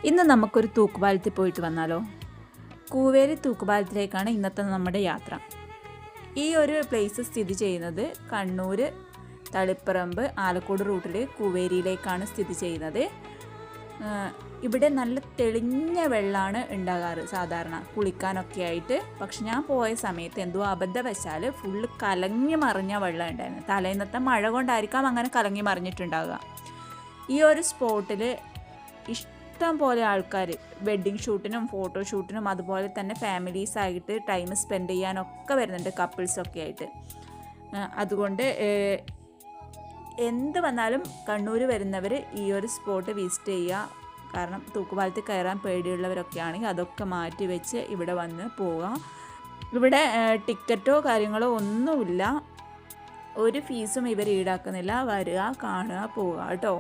ഇന്ന് നമുക്കൊരു തൂക്കുപാലത്തിൽ പോയിട്ട് വന്നാലോ? കൂവേരി തൂക്കുപാലത്തിലേക്കാണ് ഇന്നത്തെ നമ്മുടെ യാത്ര. ഈ ഒരു പ്ലേസ് സ്ഥിതി ചെയ്യുന്നത് കണ്ണൂർ, തളിപ്പറമ്പ്, ആലക്കോട് റൂട്ടിൽ കൂവേരിയിലേക്കാണ് സ്ഥിതി ചെയ്യുന്നത്. ഇവിടെ നല്ല തെളിഞ്ഞ വെള്ളമാണ് ഉണ്ടാകാറ് സാധാരണ കുളിക്കാനൊക്കെ ആയിട്ട്. പക്ഷെ ഞാൻ പോയ സമയത്ത് എന്തോ അബദ്ധവശാൽ ഫുള്ള് കലങ്ങി മറിഞ്ഞ വെള്ളം ഉണ്ടായിരുന്നു. തലേന്നത്തെ മഴ കൊണ്ടായിരിക്കാം അങ്ങനെ കലങ്ങി മറിഞ്ഞിട്ടുണ്ടാവുക. ഈ ഒരു സ്പോട്ടിൽ ഇഷ്ടം പോലെ ആൾക്കാർ വെഡ്ഡിങ് ഷൂട്ടിനും ഫോട്ടോഷൂട്ടിനും അതുപോലെ തന്നെ ഫാമിലീസായിട്ട് ടൈം സ്പെൻഡ് ചെയ്യാനൊക്കെ വരുന്നുണ്ട്, കപ്പിൾസൊക്കെ ആയിട്ട്. അതുകൊണ്ട് എന്ത് വന്നാലും കണ്ണൂർ വരുന്നവർ ഈ ഒരു സ്പോട്ട് വിസിറ്റ് ചെയ്യുക. കാരണം തൂക്കുപാലത്തിൽ കയറാൻ പേടിയുള്ളവരൊക്കെ ആണെങ്കിൽ അതൊക്കെ മാറ്റി വെച്ച് ഇവിടെ വന്ന് പോവുക. ഇവിടെ ടിക്കറ്റോ കാര്യങ്ങളോ ഒന്നുമില്ല, ഒരു ഫീസും ഇവർ ഈടാക്കുന്നില്ല. വരിക, കാണുക, പോവുക കേട്ടോ.